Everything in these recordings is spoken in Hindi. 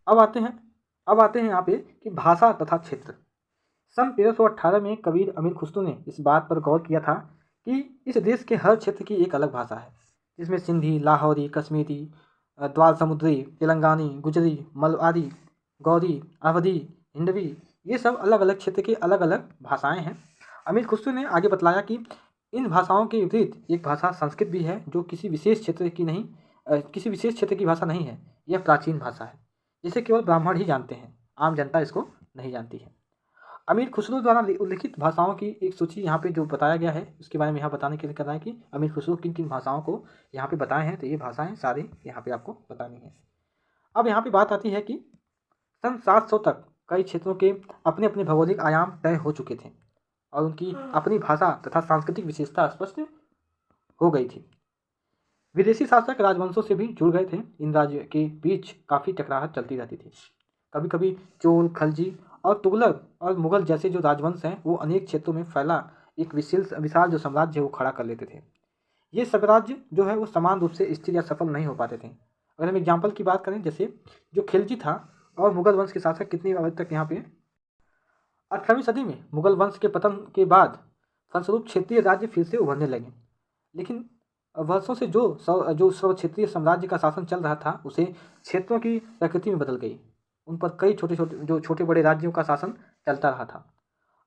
अब आते हैं यहाँ पे कि भाषा तथा क्षेत्र। सन 1318 में कबीर अमीर खुसरो ने इस बात पर गौर किया था कि इस देश के हर क्षेत्र की एक अलग भाषा है, जिसमें सिंधी, लाहौरी, कश्मीरी, द्वाल समुद्री, तेलंगानी, गुजरी, मलवारी, गौरी, अवधी, हिंदवी, ये सब अलग अलग क्षेत्र की अलग अलग भाषाएं हैं। अमीर खुसरो ने आगे बतलाया कि इन भाषाओं के विपरीत एक भाषा संस्कृत भी है, जो किसी विशेष क्षेत्र की भाषा नहीं है। यह प्राचीन भाषा है, जिसे केवल ब्राह्मण ही जानते हैं, आम जनता इसको नहीं जानती है। अमीर खुसरो द्वारा उल्लिखित भाषाओं की एक सूची यहाँ पे जो बताया गया है, उसके बारे में यहाँ बताने के लिए कर रहा है कि अमीर खुसरो किन किन भाषाओं को यहाँ पे बताए हैं। तो ये भाषाएं सारी यहाँ पे आपको बतानी है। अब यहाँ पे बात आती है कि सन 700 तक कई क्षेत्रों के अपने अपने भौगोलिक आयाम तय हो चुके थे और उनकी अपनी भाषा तथा सांस्कृतिक विशेषता स्पष्ट हो गई थी। विदेशी शासक राजवंशों से भी जुड़ गए थे। इन राज्यों के बीच काफ़ी टकराहट चलती रहती थी। कभी कभी चोल, खलजी और तुगलक और मुगल जैसे जो राजवंश हैं, वो अनेक क्षेत्रों में फैला एक विशाल जो साम्राज्य है वो खड़ा कर लेते थे। ये साम्राज्य जो है वो समान रूप से स्थिर या सफल नहीं हो पाते थे। अगर हम एग्जाम्पल की बात करें, जैसे जो खिलजी था और मुगल वंश के शासक कितनी अवधि तक यहाँ पे 18वीं सदी में मुगल वंश के पतन के बाद फलस्वरूप क्षेत्रीय राज्य फिर से उभरने लगे। लेकिन वर्षों से जो सर्व क्षेत्रीय साम्राज्य का शासन चल रहा था, उसे क्षेत्रों की प्रकृति में बदल गई। उन पर कई छोटे बड़े राज्यों का शासन चलता रहा था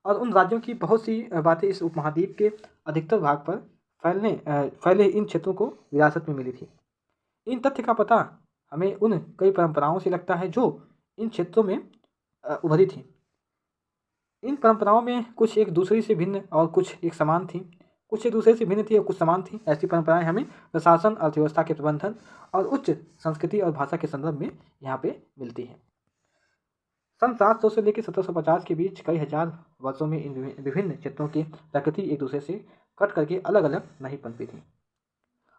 और उन राज्यों की बहुत सी बातें इस उपमहाद्वीप के अधिकतर भाग पर फैले इन क्षेत्रों को विरासत में मिली थी। इन तथ्य का पता हमें उन कई परंपराओं से लगता है जो इन क्षेत्रों में उभरी थी। इन परंपराओं में कुछ एक दूसरे से भिन्न और कुछ एक समान थी, कुछ एक दूसरे से भिन्न थी और कुछ समान थी। ऐसी परंपराएं हमें प्रशासन, अर्थव्यवस्था के प्रबंधन और उच्च संस्कृति और भाषा के संदर्भ में यहाँ पे मिलती हैं। सन 700 से लेकर 1750 के बीच कई हजार वर्षों में इन विभिन्न क्षेत्रों की प्रकृति एक दूसरे से कट करके अलग अलग नहीं पनपी थी।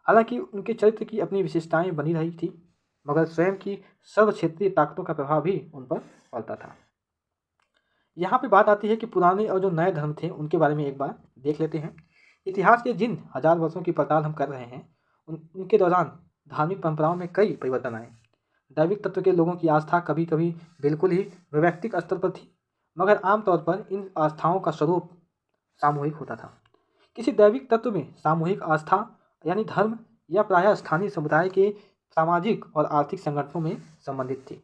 हालांकि उनके चरित्र की अपनी विशेषताएं बनी रही थी, मगर स्वयं की सर्व क्षेत्रीय ताकतों का प्रभाव भी उन पर पड़ता था। यहाँ पे बात आती है कि पुराने और जो नए धर्म थे उनके बारे में एक बार देख लेते हैं। इतिहास के जिन हजार वर्षों की पड़ताल हम कर रहे हैं, उनके दौरान धार्मिक परंपराओं में कई परिवर्तन आए। दैविक तत्व के लोगों की आस्था कभी कभी बिल्कुल ही वैयक्तिक स्तर पर थी, मगर आमतौर पर इन आस्थाओं का स्वरूप सामूहिक होता था। किसी दैविक तत्व में सामूहिक आस्था यानी धर्म या प्रायः स्थानीय समुदाय के सामाजिक और आर्थिक संगठनों में संबंधित थी।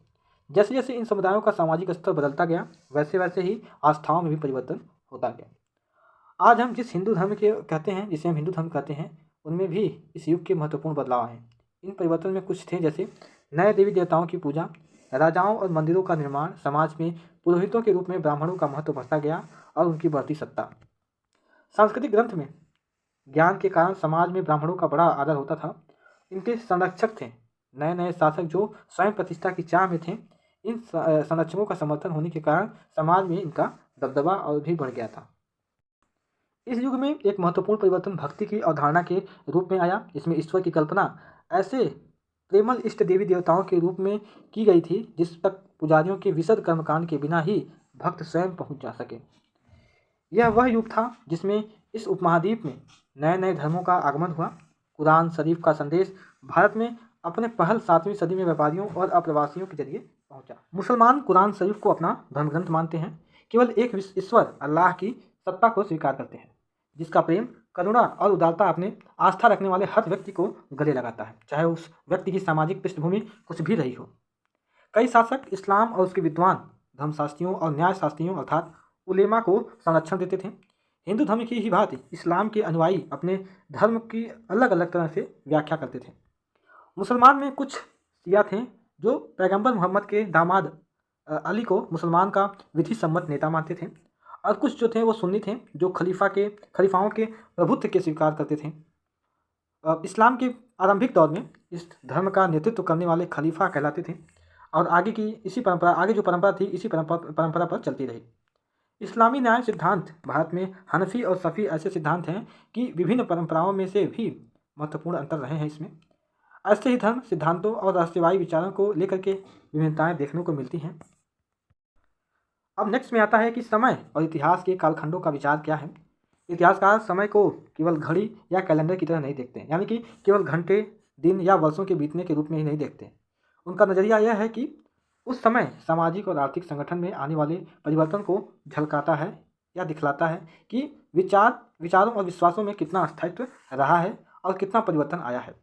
जैसे जैसे इन समुदायों का सामाजिक स्तर बदलता गया, वैसे वैसे ही आस्थाओं में भी परिवर्तन होता गया। आज हम जिसे हम हिंदू धर्म कहते हैं, उनमें भी इस युग के महत्वपूर्ण बदलाव हैं। इन परिवर्तन में कुछ थे, जैसे नए देवी देवताओं की पूजा, राजाओं और मंदिरों का निर्माण, समाज में पुरोहितों के रूप में ब्राह्मणों का महत्व बढ़ता गया और उनकी बढ़ती सत्ता। सांस्कृतिक ग्रंथ में ज्ञान के कारण समाज में ब्राह्मणों का बड़ा आदर होता था। इनके संरक्षक थे नए नए शासक जो स्वयं प्रतिष्ठा की चाह में थे। इन संरक्षकों का समर्थन होने के कारण समाज में इनका दबदबा और भी बढ़ गया था। इस युग में एक महत्वपूर्ण परिवर्तन भक्ति की अवधारणा के रूप में आया। इसमें ईश्वर की कल्पना ऐसे प्रेमल इष्ट देवी देवताओं के रूप में की गई थी जिस तक पुजारियों के विशद कर्मकांड के बिना ही भक्त स्वयं पहुंच जा सके। यह वह युग था जिसमें इस उपमहाद्वीप में नए नए धर्मों का आगमन हुआ। कुरान शरीफ का संदेश भारत में अपने पहल 7वीं सदी में व्यापारियों और अप्रवासियों के जरिए पहुंचा। मुसलमान कुरान शरीफ को अपना धर्म ग्रंथ मानते हैं, केवल एक ईश्वर अल्लाह की सत्ता को स्वीकार करते हैं, जिसका प्रेम, करुणा और उदारता अपने आस्था रखने वाले हर व्यक्ति को गले लगाता है, चाहे उस व्यक्ति की सामाजिक पृष्ठभूमि कुछ भी रही हो। कई शासक इस्लाम और उसके विद्वान धर्मशास्त्रियों और न्यायशास्त्रियों अर्थात उलेमा को संरक्षण देते थे। हिंदू धर्म की ही भांति इस्लाम के अनुयायी अपने धर्म की अलग अलग तरह से व्याख्या करते थे। मुसलमान में कुछ शिया थे जो पैगंबर मोहम्मद के दामाद अली को मुसलमान का विधि सम्मत नेता मानते थे, और कुछ जो थे वो सुन्नी थे जो खलीफाओं के प्रभुत्व के स्वीकार करते थे। इस्लाम के आरंभिक दौर में इस धर्म का नेतृत्व करने वाले खलीफा कहलाते थे और आगे जो परंपरा थी इसी परंपरा पर चलती रही। इस्लामी न्याय सिद्धांत भारत में हनफी और सफ़ी ऐसे सिद्धांत हैं कि विभिन्न परंपराओं में से भी महत्वपूर्ण अंतर रहे हैं। इसमें ऐसे ही धर्म सिद्धांतों और राष्ट्रवादी विचारों को लेकर के विभिन्नताएं देखने को मिलती हैं। अब नेक्स्ट में आता है कि समय और इतिहास के कालखंडों का विचार क्या है। इतिहासकार समय को केवल घड़ी या कैलेंडर की तरह नहीं देखते, यानी कि केवल घंटे, दिन या वर्षों के बीतने के रूप में ही नहीं देखते। उनका नज़रिया यह है कि उस समय सामाजिक और आर्थिक संगठन में आने वाले परिवर्तन को झलकाता है या दिखलाता है कि विचारों और विश्वासों में कितना स्थायित्व रहा है और कितना परिवर्तन आया है।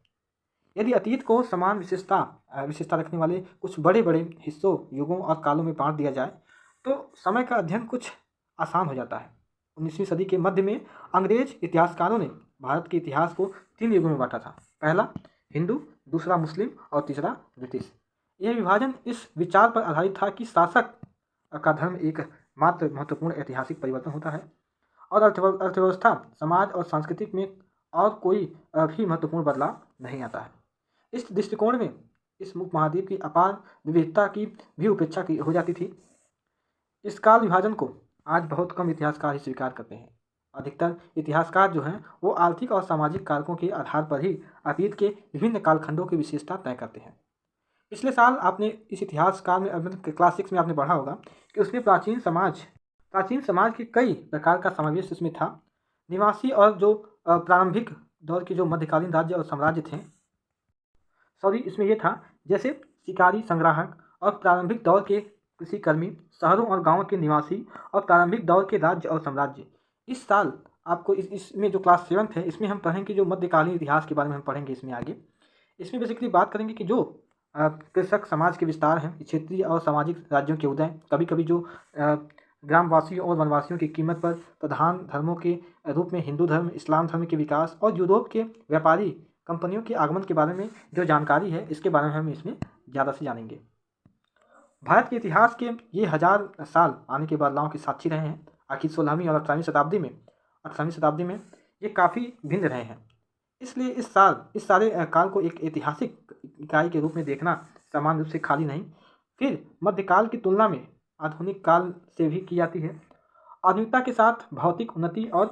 यदि अतीत को समान विशेषता रखने वाले कुछ बड़े बड़े हिस्सों, युगों और कालों में बांट दिया जाए तो समय का अध्ययन कुछ आसान हो जाता है। 19वीं सदी के मध्य में अंग्रेज इतिहासकारों ने भारत के इतिहास को 3 युगों में बांटा था। पहला हिंदू, दूसरा मुस्लिम और तीसरा ब्रिटिश। यह विभाजन इस विचार पर आधारित था कि शासक का धर्म एक मात्र महत्वपूर्ण ऐतिहासिक परिवर्तन होता है और अर्थव्यवस्था, समाज और सांस्कृतिक में और कोई भी महत्वपूर्ण बदलाव नहीं आता है। इस दृष्टिकोण में इस उपमहाद्वीप की अपार विविधता की भी उपेक्षा की हो जाती थी। इस काल विभाजन को आज बहुत कम इतिहासकार ही स्वीकार करते हैं। अधिकतर इतिहासकार जो हैं वो आर्थिक और सामाजिक कारकों के आधार पर ही अतीत के विभिन्न कालखंडों की विशेषता तय करते हैं। पिछले साल आपने इस इतिहासकार में क्लास 6 में आपने पढ़ा होगा कि उसमें प्राचीन समाज के कई प्रकार का समावेश इसमें था। निवासी और जो प्रारंभिक दौर के जो मध्यकालीन राज्य और साम्राज्य थे, इसमें यह था जैसे शिकारी संग्राहक और प्रारंभिक दौर के कृषि कर्मी, शहरों और गांवों के निवासी और प्रारंभिक दौर के राज्य और साम्राज्य। इस साल आपको इसमें जो क्लास 7 है इसमें हम पढ़ेंगे जो मध्यकालीन इतिहास के बारे में हम पढ़ेंगे इसमें आगे। इसमें बेसिकली बात करेंगे कि जो कृषक समाज के विस्तार हैं, क्षेत्रीय और सामाजिक राज्यों के उदय, कभी कभी जो ग्रामवासियों और वनवासियों की कीमत पर प्रधान धर्मों के रूप में हिंदू धर्म, इस्लाम धर्म के विकास और यूरोप के व्यापारी कंपनियों के आगमन के बारे में जो जानकारी है इसके बारे में हम इसमें ज़्यादा से जानेंगे। भारत के इतिहास के ये 1000 साल आने के बदलाव के साक्षी रहे हैं। आखिर 16वीं और 18वीं शताब्दी में ये काफ़ी भिन्न रहे हैं। इसलिए इस सारे काल को एक ऐतिहासिक इकाई के रूप में देखना सामान्य रूप से खाली नहीं, फिर मध्यकाल की तुलना में आधुनिक काल से भी की जाती है। आधुनिकता के साथ भौतिक उन्नति और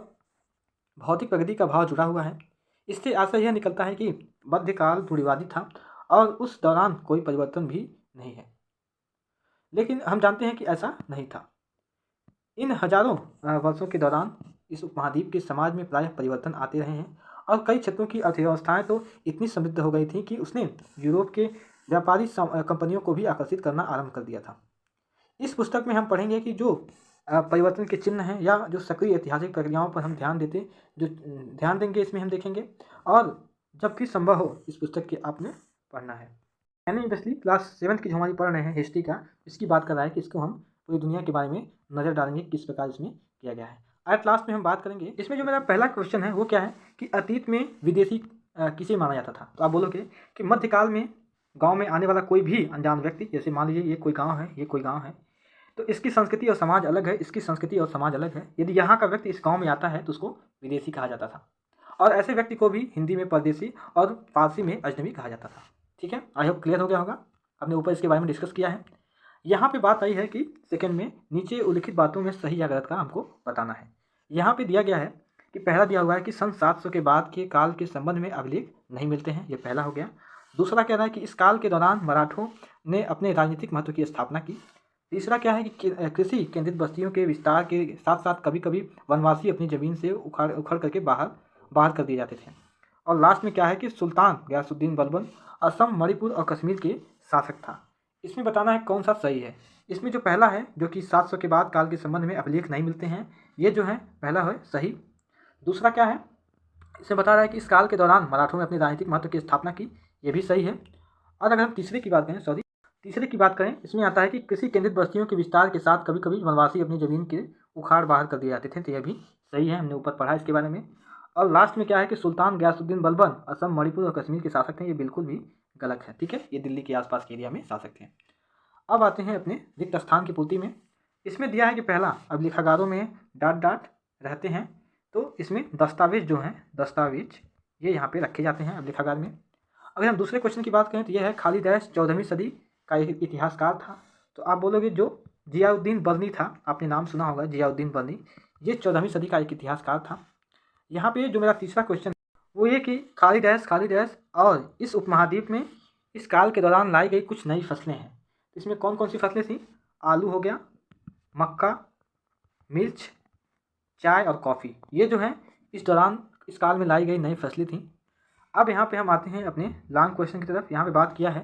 भौतिक प्रगति का भाव जुड़ा हुआ है। इससे आशय यह निकलता है कि मध्यकाल रूढ़िवादी था और उस दौरान कोई परिवर्तन भी नहीं है। लेकिन हम जानते हैं कि ऐसा नहीं था। इन हजारों वर्षों के दौरान इस उपमहाद्वीप के समाज में प्रायः परिवर्तन आते रहे हैं और कई क्षेत्रों की अर्थव्यवस्थाएं तो इतनी समृद्ध हो गई थी कि उसने यूरोप के व्यापारी कंपनियों को भी आकर्षित करना आरंभ कर दिया था। इस पुस्तक में हम पढ़ेंगे कि जो परिवर्तन के चिन्ह हैं या जो सक्रिय ऐतिहासिक प्रक्रियाओं पर हम ध्यान देंगे इसमें हम देखेंगे, और जब भी संभव हो इस पुस्तक के आपने पढ़ना है। यानी बेसिकली क्लास 7 की जो हमारी पढ़ रहे हैं हिस्ट्री का, इसकी बात कर रहा है कि इसको हम पूरी दुनिया के बारे में नज़र डालेंगे किस प्रकार इसमें किया गया है। आज लास्ट में हम बात करेंगे। इसमें जो मेरा पहला क्वेश्चन है वो क्या है कि अतीत में विदेशी किसे माना जाता था। तो आप बोलोगे कि मध्यकाल में गांव में आने वाला कोई भी अनजान व्यक्ति, जैसे मान लीजिए ये कोई गांव है, तो इसकी संस्कृति और समाज अलग है, इसकी संस्कृति और समाज अलग है। यदि यहाँ का व्यक्ति इस गाँव में आता है तो उसको विदेशी कहा जाता था, और ऐसे व्यक्ति को भी हिंदी में परदेशी और फारसी में अजनबी कहा जाता था। ठीक है, आई होप क्लियर हो गया होगा। हमने ऊपर इसके बारे में डिस्कस किया है। यहाँ पे बात आई है कि सेकंड में नीचे उल्लिखित बातों में सही या गलत का हमको बताना है। यहाँ पे दिया गया है कि पहला दिया हुआ है कि सन 700 के बाद के काल के संबंध में अभिलेख नहीं मिलते हैं, ये पहला हो गया। दूसरा कह रहा है कि इस काल के दौरान मराठों ने अपने राजनीतिक महत्व की स्थापना की। तीसरा क्या है कि कृषि केंद्रित बस्तियों के विस्तार के साथ साथ कभी कभी वनवासी अपनी ज़मीन से उखड़ करके बाहर कर दिए जाते थे। और लास्ट में क्या है कि सुल्तान गयासुद्दीन बलबन असम, मणिपुर और कश्मीर के शासक था। इसमें बताना है कौन सा सही है। इसमें जो पहला है जो कि 700 के बाद काल के संबंध में अभिलेख नहीं मिलते हैं, ये जो है पहला है सही। दूसरा क्या है, इसमें बता रहा है कि इस काल के दौरान मराठों ने अपनी राजनीतिक महत्व की स्थापना की, ये भी सही है। और अगर हम तीसरे की बात करें, इसमें आता है कि कृषि केंद्रित बस्तियों के विस्तार के साथ कभी कभी वनवासी अपनी ज़मीन के उखाड़ बाहर कर दिए जाते थे, तो यह भी सही है, हमने ऊपर पढ़ा इसके बारे में। और लास्ट में क्या है कि सुल्तान गयासुद्दीन बलबन असम, मणिपुर और कश्मीर के शासक थे, ये बिल्कुल भी गलत है। ठीक है, ये दिल्ली के आसपास के एरिया में शासक थे। अब आते हैं अपने रिक्त स्थान की पूर्ति में। इसमें दिया है कि पहला, अब लेखागारों में डाट रहते हैं, तो इसमें दस्तावेज ये यहाँ पे रखे जाते हैं अब लेखागार में। अगर हम दूसरे क्वेश्चन की बात करें तो यह है खालिद 14वीं सदी का एक इतिहासकार था। तो आप बोलोगे जो जियाउद्दीन बर्नी था, आपने नाम सुना होगा जियाउद्दीन बर्नी, ये 14वीं सदी का एक इतिहासकार था। यहाँ पे जो मेरा तीसरा क्वेश्चन वो ये कि खालिद और इस उपमहाद्वीप में इस काल के दौरान लाई गई कुछ नई फसलें हैं। इसमें कौन कौन सी फसलें थी? आलू हो गया, मक्का, मिर्च, चाय और कॉफ़ी, ये जो है इस दौरान इस काल में लाई गई नई फसलें थीं। अब यहाँ पे हम आते हैं अपने लॉन्ग क्वेश्चन की तरफ। यहाँ पे बात किया है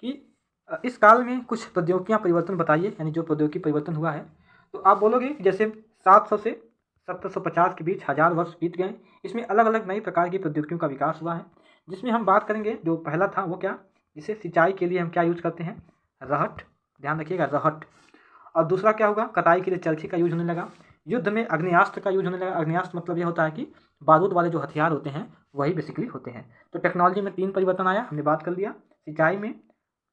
कि इस काल में कुछ प्रौद्योगिकियाँ परिवर्तन बताइए, यानी जो प्रौद्योगिकी परिवर्तन हुआ है। तो आप बोलोगे कि जैसे 700 से 1750 के बीच 1000 वर्ष बीत गए। इसमें अलग अलग नई प्रकार की प्रौद्योगिकियों का विकास हुआ है, जिसमें हम बात करेंगे। जो पहला था वो क्या, जिसे सिंचाई के लिए हम क्या यूज करते हैं, रहट, ध्यान रखिएगा रहट। और दूसरा क्या होगा, कटाई के लिए चरखी का यूज होने लगा। युद्ध में अग्नियास्त्र का यूज होने लगा। अग्नियास्त्र मतलब ये होता है कि बारूद वाले जो हथियार होते हैं वही बेसिकली होते हैं। तो टेक्नोलॉजी में 3 परिवर्तन आया, हमने बात कर लिया, सिंचाई में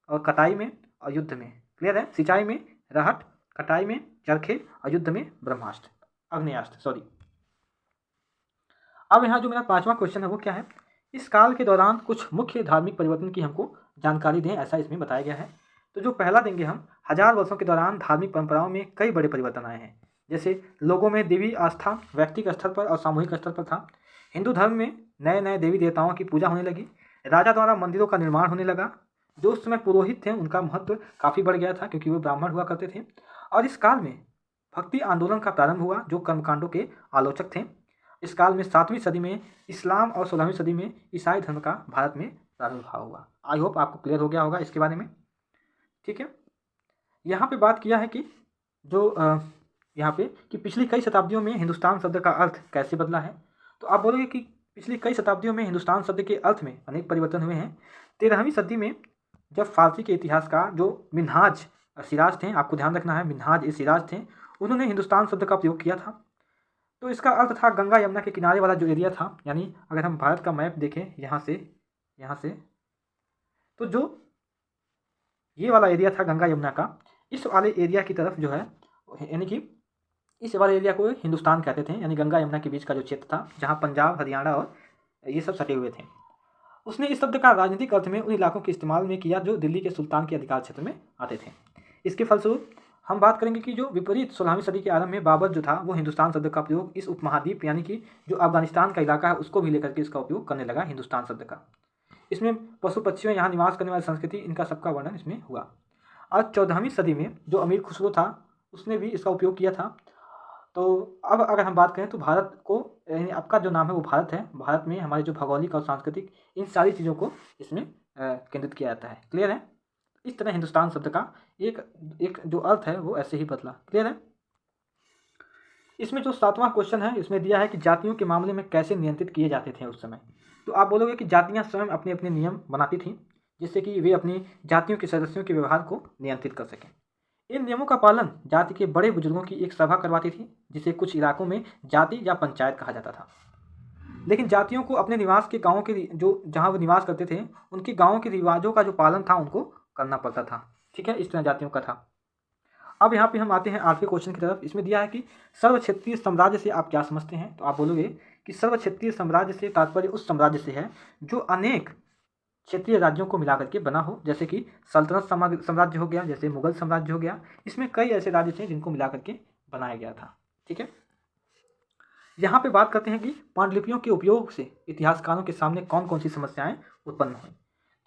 और कटाई में और युद्ध में। क्लियर है, सिंचाई में रहट, कटाई में चरखे और युद्ध में ब्रह्मास्त्र, अग्नियास्त्र सॉरी। अब यहाँ जो मेरा 5वां क्वेश्चन है वो क्या है, इस काल के दौरान कुछ मुख्य धार्मिक परिवर्तन की हमको जानकारी दें, ऐसा इसमें बताया गया है। तो जो पहला देंगे हम, 1000 वर्षों के दौरान धार्मिक परंपराओं में कई बड़े परिवर्तन आए हैं। जैसे लोगों में देवी आस्था व्यक्तिगत स्तर पर और सामूहिक स्तर पर था। हिंदू धर्म में नए नए देवी देवताओं की पूजा होने लगी। राजा द्वारा मंदिरों का निर्माण होने लगा। जो उस समय पुरोहित थे उनका महत्व काफ़ी बढ़ गया था, क्योंकि वो ब्राह्मण हुआ करते थे। और इस काल में भक्ति आंदोलन का प्रारंभ हुआ, जो कर्मकांडों के आलोचक थे। इस काल में 7वीं सदी में इस्लाम और 16वीं सदी में ईसाई धर्म का भारत में प्रादुर्भाव हुआ। आई होप आपको क्लियर हो गया होगा इसके बारे में। ठीक है, यहाँ पे बात किया है कि जो यहाँ पे कि पिछली कई शताब्दियों में हिंदुस्तान शब्द का अर्थ कैसे बदला है। तो आप बोलोगे कि पिछली कई शताब्दियों में हिंदुस्तान शब्द के अर्थ में अनेक परिवर्तन हुए हैं। 13वीं सदी में जब फारसी के इतिहासकार जो मिन्हाज सिराज थे, आपको ध्यान रखना है मिन्हाज सिराज थे, उन्होंने हिंदुस्तान शब्द का प्रयोग किया था। तो इसका अर्थ था गंगा यमुना के किनारे वाला जो एरिया था, यानी अगर हम भारत का मैप देखें यहाँ से, तो जो ये वाला एरिया था गंगा यमुना का, इस वाले एरिया की तरफ जो है, यानी कि इस वाले एरिया को हिंदुस्तान कहते थे, यानी गंगा यमुना के बीच का जो क्षेत्र था जहाँ पंजाब हरियाणा और ये सब सटे हुए थे। उसने इस शब्द का राजनीतिक अर्थ में उन इलाकों के इस्तेमाल में किया जो दिल्ली के सुल्तान के अधिकार क्षेत्र में आते थे। इसके फलस्वरूप हम बात करेंगे कि जो विपरीत 16वीं सदी के आरंभ में बाबर जो था वो हिंदुस्तान शब्द का प्रयोग इस उपमहाद्वीप यानी कि जो अफगानिस्तान का इलाका है उसको भी लेकर के इसका उपयोग करने लगा हिंदुस्तान शब्द का। इसमें पशु पक्षियों यहाँ निवास करने वाली संस्कृति, इनका सबका वर्णन इसमें हुआ। और 14वीं सदी में जो अमीर खुसरो था उसने भी इसका उपयोग किया था। तो अब अगर हम बात करें तो भारत को, यानी आपका जो नाम है वो भारत है, भारत में हमारे जो भौगोलिक और सांस्कृतिक इन सारी चीज़ों को इसमें केंद्रित किया जाता है। क्लियर है, इस तरह हिंदुस्तान शब्द का एक जो अर्थ है वो ऐसे ही बदला। क्लियर है। इसमें जो 7वां क्वेश्चन है इसमें दिया है कि जातियों के मामले में कैसे नियंत्रित किए जाते थे उस समय। तो आप बोलोगे कि जातियाँ स्वयं अपने अपने नियम बनाती थीं, जिससे कि वे अपनी जातियों के सदस्यों के व्यवहार को नियंत्रित कर सकें। इन नियमों का पालन जाति के बड़े बुजुर्गों की एक सभा करवाती थी, जिसे कुछ इलाकों में जाति या पंचायत कहा जाता था। लेकिन जातियों को अपने निवास के गाँवों के जो जहाँ वो निवास करते थे उनके गाँवों के रिवाजों का जो पालन था उनको करना पड़ता था। ठीक है, इस तरह जातियों का था। अब यहाँ पे हम आते हैं 8वें क्वेश्चन की तरफ। इसमें दिया है कि सर्व क्षेत्रीय साम्राज्य से आप क्या समझते हैं। तो आप बोलोगे कि सर्व क्षेत्रीय साम्राज्य से तात्पर्य उस साम्राज्य से है जो अनेक क्षेत्रीय राज्यों को मिला करके बना हो, जैसे कि सल्तनत साम्राज्य हो गया, जैसे मुगल साम्राज्य हो गया। इसमें कई ऐसे राज्य थे जिनको मिला करके बनाया गया था। ठीक है, यहाँ पे बात करते हैं कि पांडुलिपियों के उपयोग से इतिहासकारों के सामने कौन कौन सी समस्याएं उत्पन्न हुई।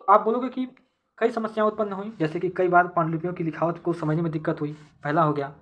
तो आप बोलोगे कि कई समस्याएं उत्पन्न हुई, जैसे कि कई बार पांडुलिपियों की लिखावट को समझने में दिक्कत हुई, पहला हो गया।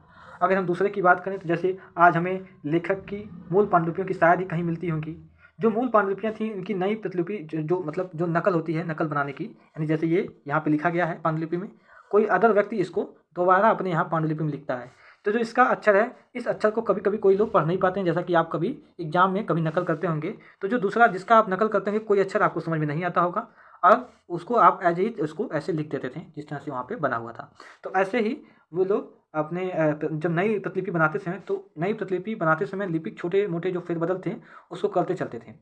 अगर हम दूसरे की बात करें तो जैसे आज हमें लेखक की मूल पांडुलिपियों की शायद ही कहीं मिलती होंगी। जो मूल पांडुलिपियाँ थी इनकी नई प्रतिलिपि जो मतलब जो नकल होती है, नकल बनाने की, यानी जैसे ये यहाँ पे लिखा गया है पांडुलिपि में, कोई अदर व्यक्ति इसको दोबारा अपने यहाँ पांडुलिपि में लिखता है। तो जो इसका अक्षर है, इस अक्षर को कभी कभी कोई लोग पढ़ नहीं पाते हैं, जैसा कि आप कभी एग्जाम में कभी नकल करते होंगे तो जो दूसरा जिसका आप नकल करते होंगे कोई अक्षर आपको समझ में नहीं आता होगा और उसको आप एज इट उसको ऐसे लिख देते थे जिस तरह से वहाँ पे बना हुआ था। तो ऐसे ही वो लोग अपने जब नई प्रतिलिपि बनाते समय, तो नई प्रतिलिपि बनाते समय लिपिक छोटे मोटे जो फेरबदल थे उसको करते चलते थे।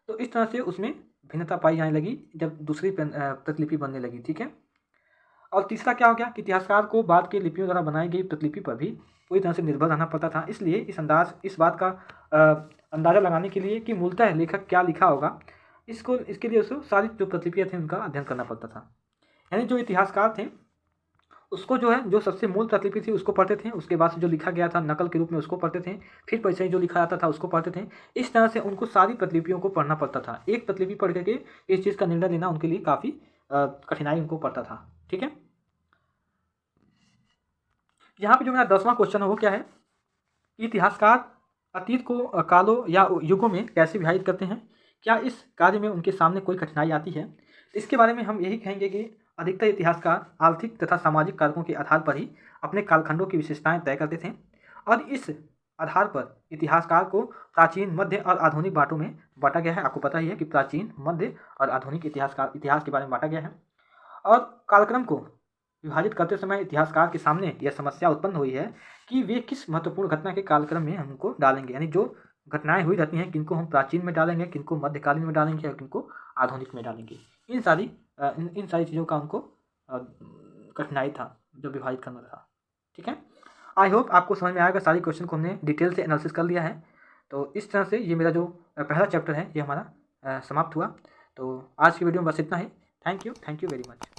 तो इस तरह से उसमें भिन्नता पाई जाने लगी जब दूसरी प्रतिलिपि बनने लगी। ठीक है, और तीसरा क्या हो गया कि इतिहासकार को बाद के लिपियों द्वारा बनाई गई प्रतिलिपि पर भी पूरी तरह से निर्भर रहना पड़ता था। इसलिए इस बात का अंदाज़ा लगाने के लिए कि मूलतः लेखक क्या लिखा होगा, इसके लिए उसको सारी जो प्रतिलिपियाँ थी उनका अध्ययन करना पड़ता था। यानी जो इतिहासकार थे उसको जो है जो सबसे मूल प्रतिलिपि थी उसको पढ़ते थे, उसके बाद से जो लिखा गया था नकल के रूप में उसको पढ़ते थे, फिर पैसे जो लिखा जाता था उसको पढ़ते थे। इस तरह से उनको सारी प्रतिलिपियों को पढ़ना पड़ता था। एक प्रतिलिपि पढ़ करके इस चीज़ का निर्णय लेना उनके लिए काफ़ी कठिनाई उनको पड़ता था। ठीक है, यहाँ पे जो मेरा 10वां क्वेश्चन है वो क्या है, इतिहासकार अतीत को कालों या युगों में कैसे विभाजित करते हैं, क्या इस कार्य में उनके सामने कोई कठिनाई आती है। इसके बारे में हम यही कहेंगे कि अधिकतर इतिहासकार आर्थिक तथा सामाजिक कारकों के आधार पर ही अपने कालखंडों की विशेषताएं तय करते थे और इस आधार पर इतिहासकार को प्राचीन, मध्य और आधुनिक बांटों में बांटा गया है। आपको पता ही है कि प्राचीन, मध्य और आधुनिक इतिहास के बारे में बांटा गया है। और कालक्रम को विभाजित करते समय इतिहासकार के सामने यह समस्या उत्पन्न हुई है कि वे किस महत्वपूर्ण घटना के कालक्रम में हमको डालेंगे, यानी जो घटनाएं हुई रहती हैं किनको हम प्राचीन में डालेंगे, किनको मध्यकालीन में डालेंगे और किनको आधुनिक में डालेंगे। इन सारी चीज़ों का उनको कठिनाई था जो विभाजित करना था। ठीक है, आई होप आपको समझ में आएगा। सारी क्वेश्चन को हमने डिटेल से एनालिसिस कर लिया है। तो इस तरह से ये मेरा जो पहला चैप्टर है ये हमारा समाप्त हुआ। तो आज की वीडियो में बस इतना ही। Thank you very much.